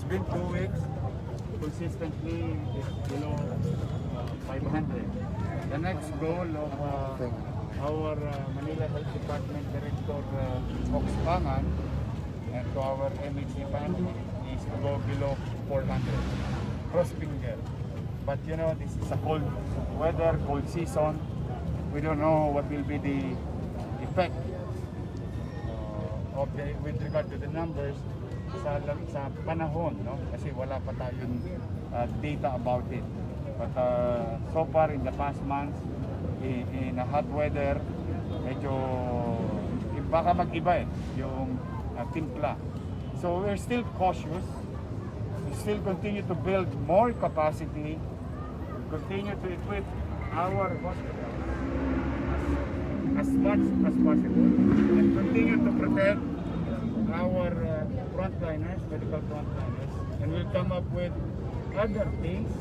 been 2 weeks, consistently below 500. The next goal of our Manila Health Department Director Oxpangan and to our MHC family is to go below 400. Cross finger. But you know, this is a cold weather, cold season. We don't know what will be the effect with regard to the numbers sa panahon, no? Kasi wala pa tayong data about it. But so far in the past months, in a hot weather, medyo baka mag-iba yung timpla. So we're still cautious. We still continue to build more capacity. We continue to equip our hospitals as much as possible and continue to protect our frontliners, medical frontliners, and we'll come up with other things.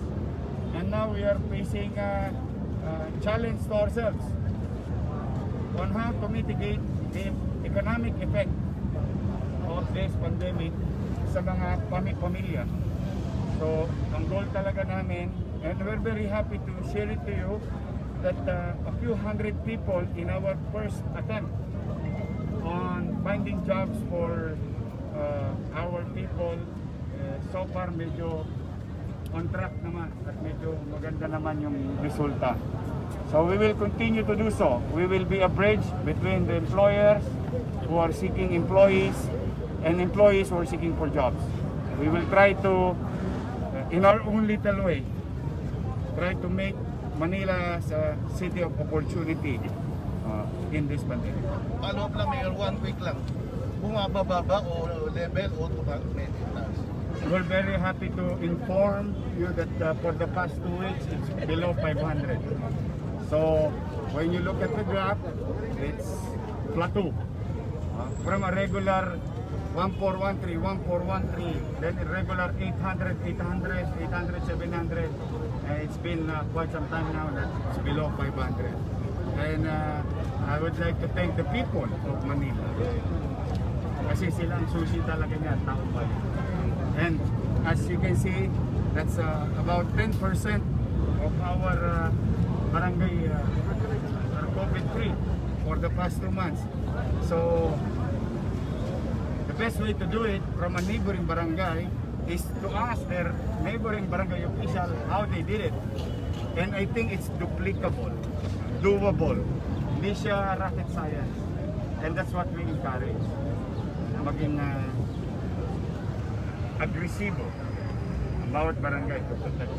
And now we are facing a challenge to ourselves on how to mitigate the economic effect of this pandemic sa mga pamilya. So, ang goal talaga namin, and we're very happy to share it to you, that a few hundred people in our first attempt on finding jobs for our people, so far medyo on track naman at medyo maganda naman yung resulta. So we will continue to do so. We will be a bridge between the employers who are seeking employees and employees who are seeking for jobs. We will try to, in our own little way, try to make Manila as a city of opportunity in this pandemic. Follow up lang, Mayor, 1 week lang. Bumababa ba o level o may taas? We're very happy to inform you that for the past 2 weeks, it's below 500. So when you look at the graph, it's plateau. From a regular 1413, 1413, then irregular 800, 800, 800, 700. It's been quite some time now that it's below 500. And I would like to thank the people of Manila. Kasi sila ang susi talaga niya, taong bayan. And as you can see, that's about 10% of our barangay are COVID-free for the past 2 months. So the best way to do it from a neighboring barangay is to ask their neighboring barangay official how they did it. And I think it's duplicable, doable. Hindi siya rocket science. And that's what we encourage. Maging agresibo ang bawat barangay to protect.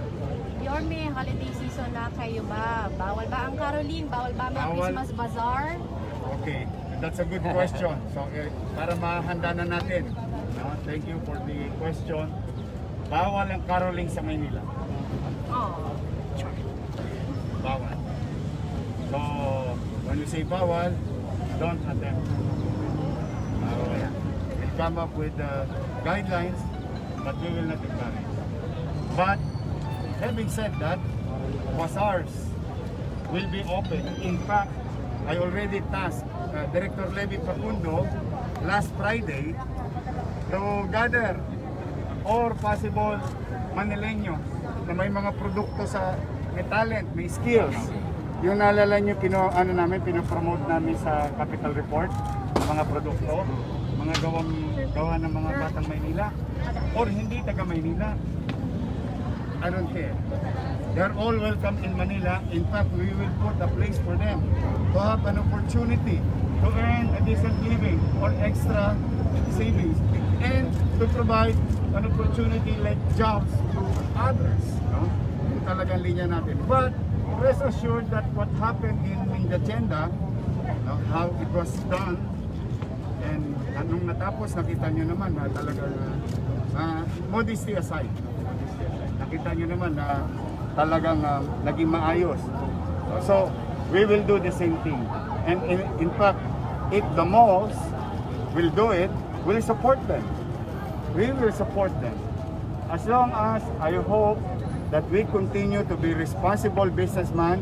Yorme, holiday season na kayo ba? Bawal ba ang caroling? Bawal ba ang Christmas bazaar? Okay, that's a good question. So para mahanda na natin, thank you for the question. Bawal ang caroling sa Maynila. Oh. Bawal. So when you say bawal, don't attempt. We'll come up with guidelines, but we will not encourage. But having said that, bazaars will be open. In fact, I already tasked Director Levy Facundo last Friday to gather or possible Manileños na may mga produkto sa may talent, may skills. Yung naalala nyo, pinopromote namin sa Capital Report, mga produkto, mga gawa ng mga batang Maynila or hindi taga Maynila. I don't care. They're all welcome in Manila. In fact, we will put a place for them to have an opportunity to earn a decent living or extra savings and to provide an opportunity like jobs to others. No? Yung talagang linya natin. But rest assured that what happened in the agenda, how it was done, and nung natapos, nakita nyo naman na talagang modesty aside, nakita nyo naman na talagang naging maayos. So, we will do the same thing. And in fact, if the malls will do it, we'll support them. We will support them. As long as I hope that we continue to be responsible businessman,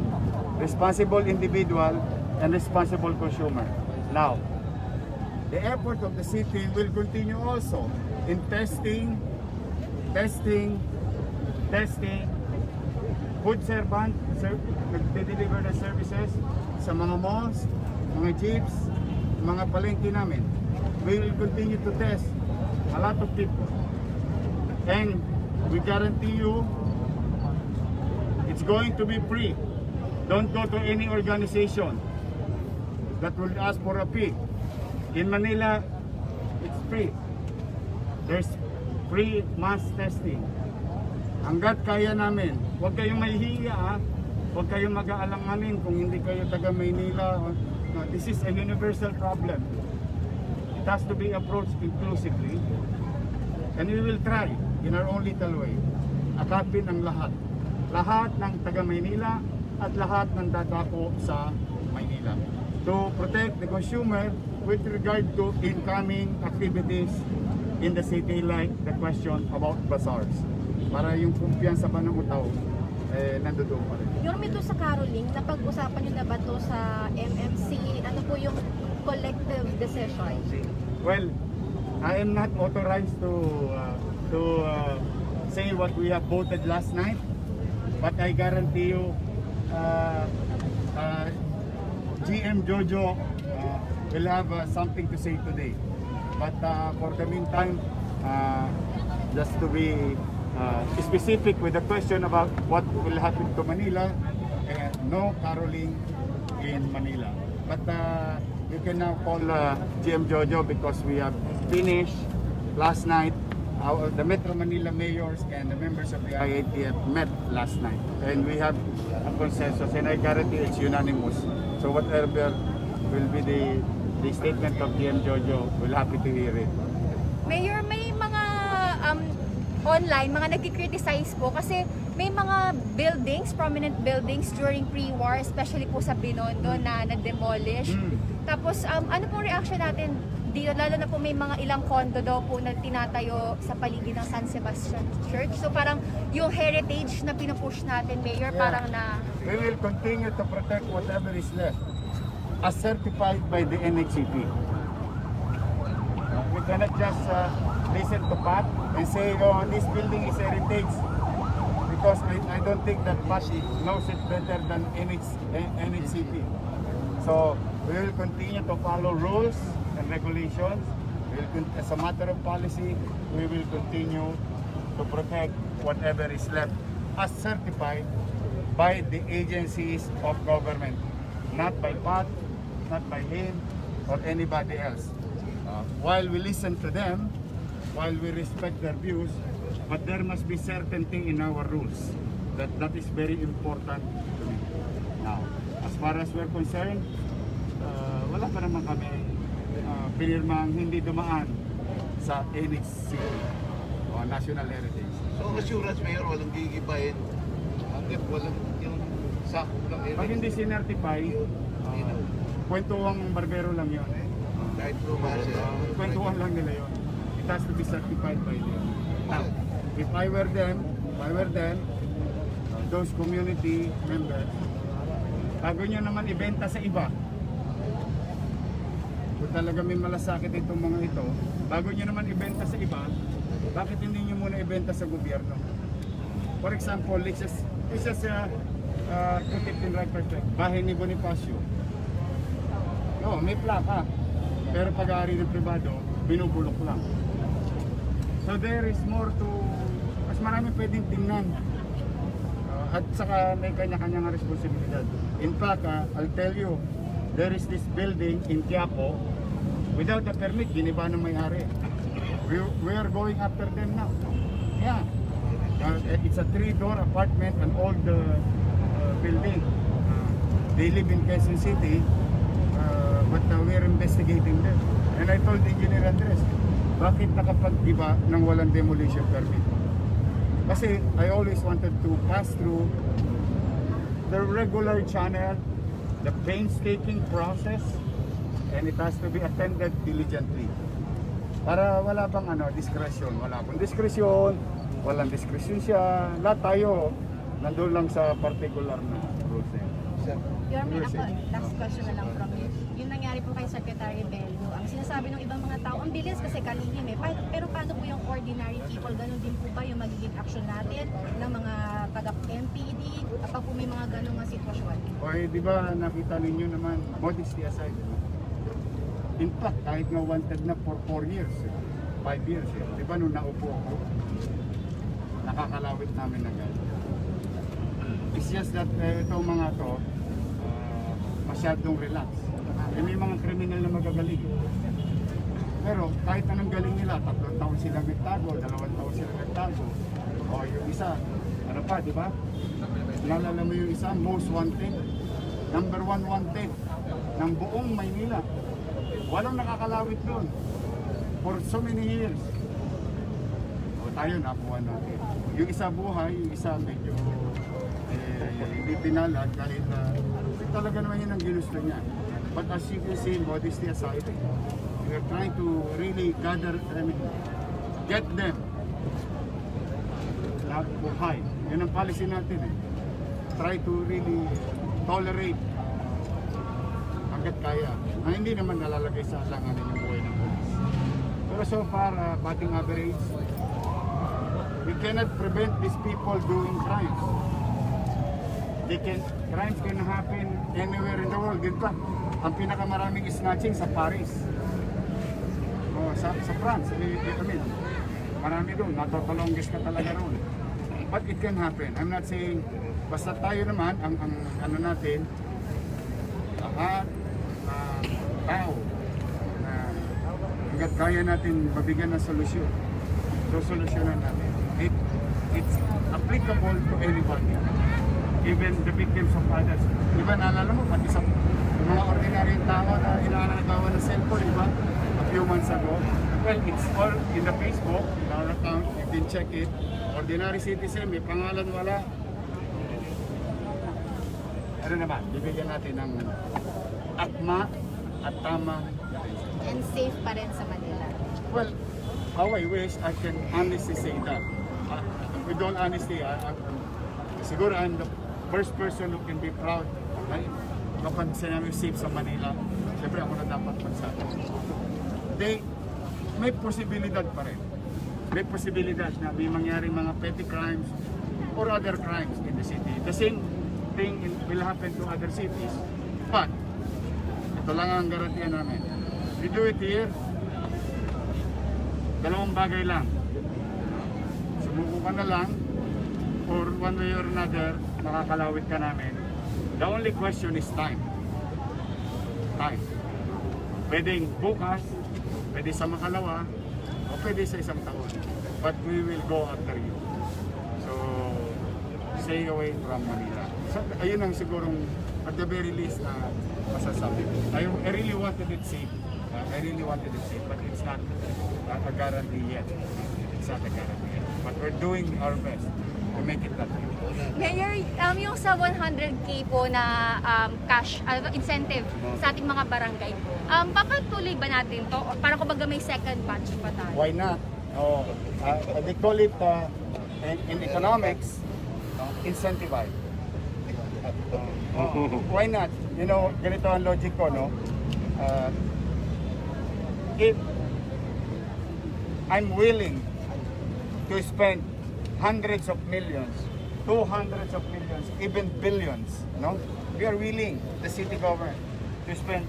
responsible individual, and responsible consumer. Now, the effort of the city will continue also in testing testing, food servant, nagde-deliver ng services sa mga malls, mga jeeps, mga palengke namin. We will continue to test a lot of people. And we guarantee you, it's going to be free. Don't go to any organization that will ask for a fee. In Manila, it's free. There's free mass testing. Hanggat kaya namin, huwag kayong mahihiya ha. Huwag kayong mag-aalanganin kung hindi kayo taga Maynila. No, this is a universal problem. It has to be approached inclusively. And we will try in our own little way. Akapin ang lahat. Lahat ng taga Maynila at lahat ng dadako sa Maynila. To protect the consumer with regard to incoming activities in the city, like the question about bazaars. Para yung kumpiyansa ba ng utaw, nandoon pa rin. Yorme, ito sa caroling, napag-usapan nyo na ba ito sa MMC? Ano po yung collective decision? Well, I am not authorized to say what we have voted last night, but I guarantee you, GM Jojo will have something to say today. But for the meantime, just to be specific with the question about what will happen to Manila, no caroling in Manila. But you can now call GM Jojo because we have finished last night. The Metro Manila mayors and the members of the IATF met last night, and we have a consensus, and I guarantee it's unanimous. So whatever will be the statement of GM Jojo, we'll happy to hear it. Mayor, may mga online, mga nagki-criticize po kasi may mga buildings, prominent buildings during pre-war, especially po sa Binondo na na-demolish. Tapos ano pong reaction natin dito, lalo na po may mga ilang condo daw po na tinatayo sa paligid ng San Sebastian Church. So parang yung heritage na pinupush natin, Mayor, parang na... We will continue to protect whatever is left as certified by the NHCP. We cannot just listen to Pat and say, oh, this building is heritage, because I don't think that Pat knows it better than NHCP. So we will continue to follow rules and regulations. As a matter of policy, we will continue to protect whatever is left as certified by the agencies of government, not by Pat, not by him, or anybody else. While we listen to them, while we respect their views, but there must be certainty in our rules. That is very important to me. Now, as far as we're concerned, wala pa naman kami pinirmang hindi dumaan sa NHC o National Heritage. So assurance, Mayor, walang gigibahin hanggat walang yung sakop ng NHC. Pag hindi sinertify, kwentuhang barbero lang yun. Kahit lumasa. Kwentuhan lang nila yun. It has to be certified by them. Now, if I were them, those community members, bago nyo naman ibenta sa iba, kung talaga may malasakit itong mga ito, bago nyo naman ibenta sa iba, bakit hindi nyo muna ibenta sa gobyerno? For example, let's just put it in right perspective. Bahay ni Bonifacio. No, may plaka. Pero pag-aari ng pribado, binubulok lang. So there is more to, mas marami pwedeng tingnan. At saka may kanya-kanyang responsibilidad. In fact, I'll tell you, there is this building in Quiapo, without a permit, giniba ng may-ari. We are going after them now. Yeah. It's a 3-door apartment, an old building. They live in Quezon City, but we're investigating them. And I told Engineer Andres, bakit nakapag-iba ng walang demolition permit? Kasi I always wanted to pass through the regular channel, the painstaking process, and it has to be attended diligently. Para wala bang diskresyon, wala pang diskresyon, walang diskresyon siya, lahat tayo nandun lang sa particular na rules. Yorme, ako, last question na lang from you. Yung nangyari po kay Secretary Bello, ang sinasabi ng ibang mga tao, ang bilis kasi kalihim eh. Pero paano po yung ordinary people? Ganun din po ba yung magiging action natin ng mga taga-MPD kapag po may mga ganung nga sitwasyon? O di ba nakita ninyo naman, modesty aside, in fact, kahit nga wanted na for 4 years, 5 years, di ba nung naupo ako, nakakalawit namin agad. It's just that itong mga to, masyadong relax. May mga kriminal na magagaling. Pero kahit anong galing nila, 3 taon silang nagtago, 2 taon silang nagtago. O yung isa, ano pa, di ba? Nalala mo yung isa, most wanted, number 1 wanted ng buong Maynila. Walang nakakalawit doon for so many years. O tayo, nakuha natin. Yung isa buhay, yung isa medyo hindi pinalad dahil talaga naman yun ang ginusto niya. But as you can see, modesty aside, we are trying to really gather, get them na buhay. Yun ang policy natin eh. Try to really tolerate hanggat kaya. Na hindi naman nalalagay sa alanganin yung buhay ng polis. Pero so far, batting average, we cannot prevent these people doing crimes. Crimes can happen anywhere in the world. Din pa, ang pinakamaraming snatching sa Paris. O, sa France, marami doon. Natotolongges ka talaga roon. But it can happen. I'm not saying, basta tayo naman, ang ano natin, lahat na tao na hanggat kaya natin mabigyan ng solusyon. So, solusyonan natin. It's applicable to anybody. Even the victims of others. Diba, naalala mo, pati sa mga ordinary tao na inaanagawa ng cellphone, diba? A few months ago. Well, it's all in the Facebook, in our account, you can check it. Ordinary citizen, may pangalan wala. Ano naman, bibigyan natin ng akma at tamang And safe pa rin sa Manila. well, how I wish I can honestly say that. With all honesty, siguro I'm the first person who can be proud kapag sinabi safe sa Manila. Siyempre ako na dapat magsabi. May posibilidad pa rin. May posibilidad na may mangyari mga petty crimes or other crimes in the city. The same thing will happen to other cities. But, ito lang ang garantiya namin. We do it here, 2 bagay lang. Sumuko ka na lang, or one way or another, makakalawit ka namin. The only question is time. Time. Pwedeng bukas, pwede sa makalawa, o pwede sa 1 taon. But we will go after you. So, stay away from Manila. So, ayun ang sigurong at the very least na masasabi. I really wanted it safe. But it's not a guarantee yet. It's not a guarantee yet. But we're doing our best to make it that way. Mayor, yung sa 100K po na cash incentive sa ating mga barangay, papatuloy ba natin to? Parang kumbaga may second batch pa tayo. Why not? They call it in economics, incentivize. Why not? You know, ganito ang logic ko, no? If I'm willing to spend hundreds of millions, 200s of millions, even billions, no? We are willing, the city government, to spend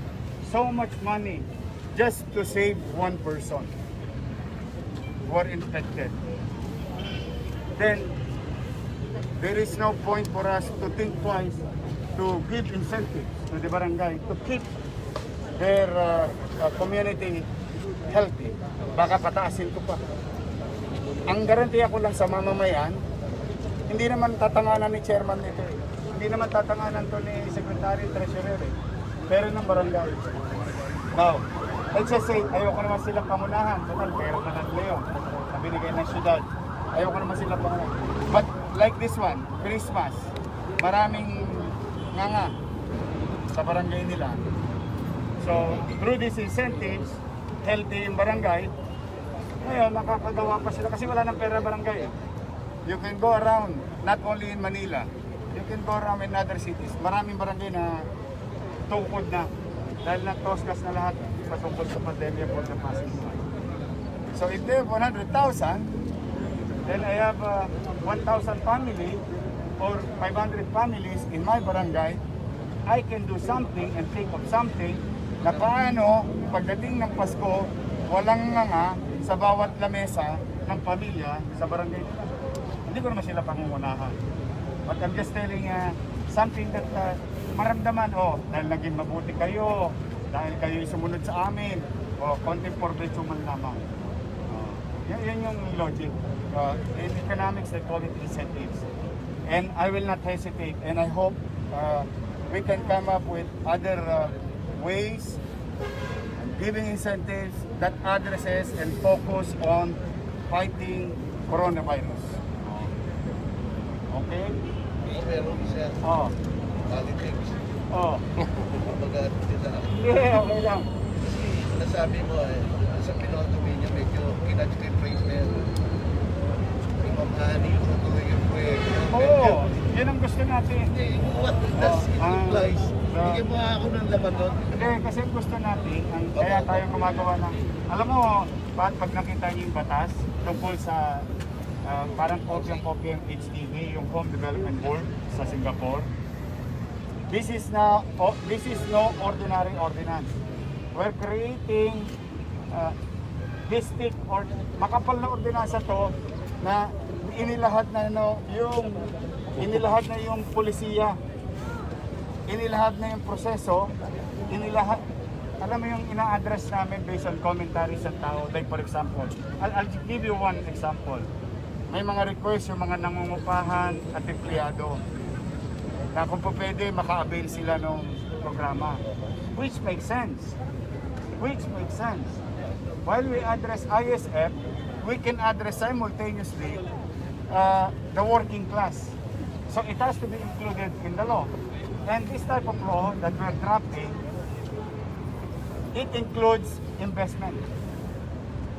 so much money just to save one person who are infected. Then, there is no point for us to think twice to give incentives to the barangay to keep their community healthy. Baka pataasin ko pa. Ang garantiya ko lang sa mamamayan, hindi naman tatanganan ni chairman nito eh. Hindi naman tatanganan to ni secretary treasurer eh. Pero ng barangay. Now, let's just say, ayoko naman silang pamunahan. Total, pera na lang ngayon. Na binigay ng syudad. Ayoko naman silang pamunahan. But like this one, Christmas, maraming nganga sa barangay nila. So, through these incentives, healthy yung barangay, ngayon, nakakagawa pa sila kasi wala ng pera barangay eh. You can go around, not only in Manila, you can go around in other cities. Maraming barangay na tukod na. dahil natoskas na lahat patungkol sa pandemya for the past 2 months. So if they have 100,000, then I have 1,000 family or 500 families in my barangay. I can do something and think of something na paano pagdating ng Pasko, walang nga sa bawat lamesa ng pamilya sa barangay nila. Hindi ko naman sila pangungunahan. But I'm just telling something that maramdaman, dahil naging mabuti kayo, dahil kayo sumunod sa amin, konting forbidyo man lamang. Yan yung logic. In economics, they call it incentives. And I will not hesitate, and I hope we can come up with other ways and giving incentives that addresses and focus on fighting coronavirus. Okay? Meron siya. Politics. Kumbaga, Yeah, okay lang. nasabi mo sa Pinoy Dominion, medyo kinag-rephrase na yan. Imamahani yung tutuloy yung proyekto. Yan ang gusto natin. Hindi, what does it implies? Bigyan mo ako ng laman doon. Hindi, kasi gusto natin, kaya tayo gumagawa ng, alam mo, pag nakita niyo yung batas tungkol sa parang kopyang HDB, yung Home Development Board sa Singapore, this is no ordinary ordinance. We're creating distinct or makapal na ordinansa to na inilahad na yung polisiya, inilahad na yung proseso, alam mo yung ina-address namin based on commentaries ng tao. Like for example, I'll give you one example. May mga request yung mga nangungupahan at empleyado na kung po pwede maka-avail sila ng programa. Which makes sense. While we address ISF, we can address simultaneously the working class. So it has to be included in the law. And this type of law that we're drafting, it includes investment.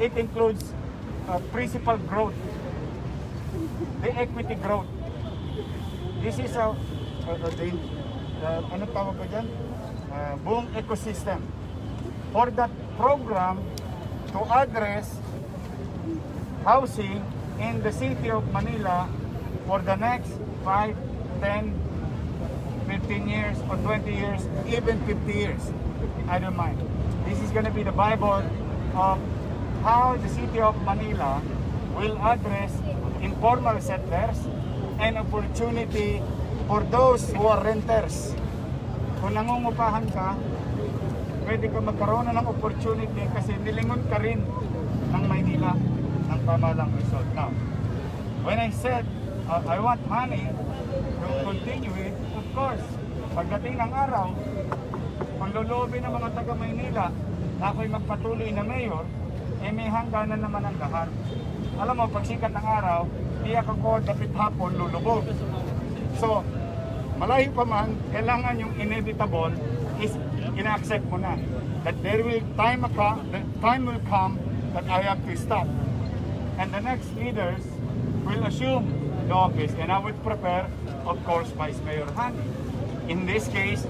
It includes principal growth, the equity growth. This is ano tawag ko dyan? Buong ecosystem. For that program to address housing in the city of Manila for the next 5, 10, 15 years or 20 years, even 50 years. I don't mind. This is going to be the Bible of how the city of Manila will address informal settlers and opportunity for those who are renters. Kung nangungupahan ka, pwede ka magkaroon ng opportunity kasi nilingon ka rin ng Maynila ng pamalang resort. Now, when I said I want money to continue it, of course, pagdating ng araw, kung lolobi ng mga taga Maynila na ako'y magpatuloy na mayor, may hangganan naman ang lahat. Alam mo, pag sikat ng araw, tiyak ako dapit hapon lulubog. So, malayo pa man, kailangan yung inevitable is ina-accept mo na. That the time will come that I have to stop. And the next leaders will assume the office, and I would prepare, of course, Vice Mayor Han. In this case,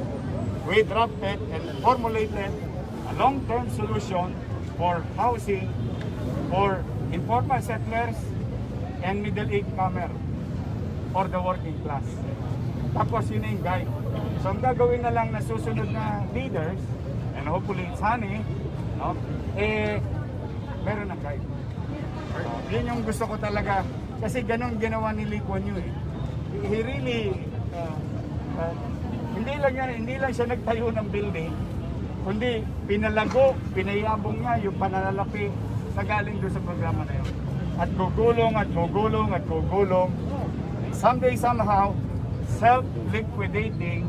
we drafted and formulated a long-term solution for housing for informal settlers and middle incomer for the working class. Tapos yun yung guide. So ang gagawin na lang na susunod na leaders, and hopefully it's Honey, no? Meron ng guide. Yun yung gusto ko talaga. Kasi ganun ginawa ni Lee Kuan Yew. He really, hindi lang siya nagtayo ng building, kundi pinalago, pinayabong niya yung pananalapi na galing doon sa programa na yun. At gugulong. Someday, somehow, self-liquidating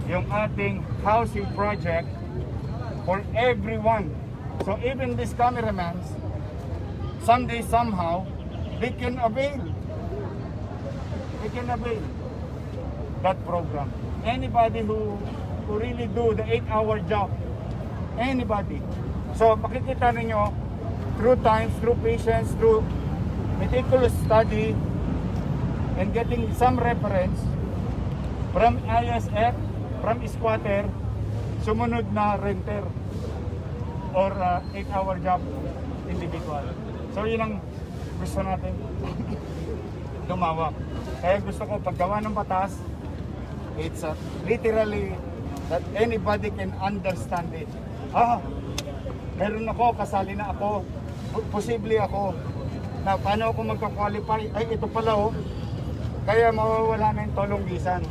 yung ating housing project for everyone. So even these cameramen, someday, somehow, they can avail that program. Anybody who really do the 8-hour job, anybody. So makikita ninyo, through times, through patience, through meticulous study, and getting some reference from ISF, from squatter, sumunod na renter or 8-hour job individual. So yun ang gusto natin lumawak. Kaya gusto ko paggawa ng batas, it's literally that anybody can understand it. Meron ako, kasali na ako, posible ako, na paano ako magka-qualify, ay ito pala kaya mawawala na yung tolong bisan.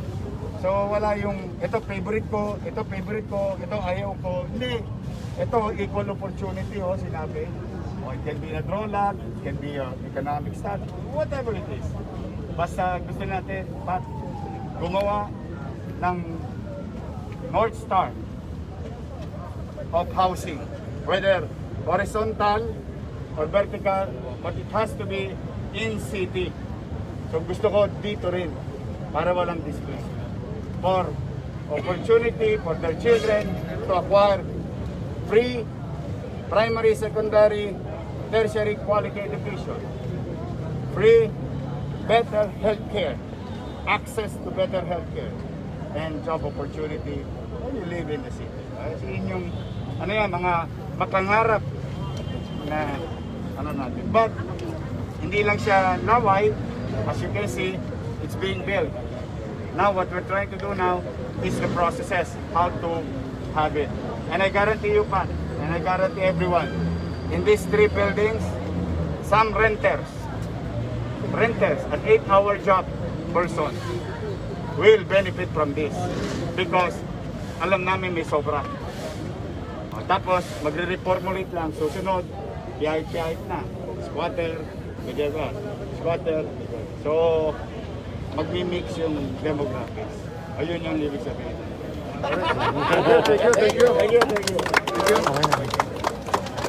So wala yung, ito favorite ko, ito ayaw ko, hindi. Ito equal opportunity sinabi. It can be a drawlag, it can be economic status, whatever it is. Basta gusto natin, gumawa ng North Star of housing, whether horizontal or vertical, but it has to be in city. So gusto ko dito rin para walang displacement. For opportunity for their children to acquire free primary, secondary, tertiary quality education, free better healthcare, access to better healthcare, and job opportunity when you live in the city. So yun yung mga makangarap na natin. But hindi lang siya laway, as you can see, it's being built. Now what we're trying to do now is the processes, how to have it. And I guarantee you, Pat, and I guarantee everyone, in these 3 buildings, some renters, an 8-hour job person, will benefit from this because alam namin may sobra. Tapos magre-reformulate lang, susunod, pihit-pihit na, squatter, squatter. So, magmi-mix yung demographics. Ayun yung ibig sabihin. Thank you.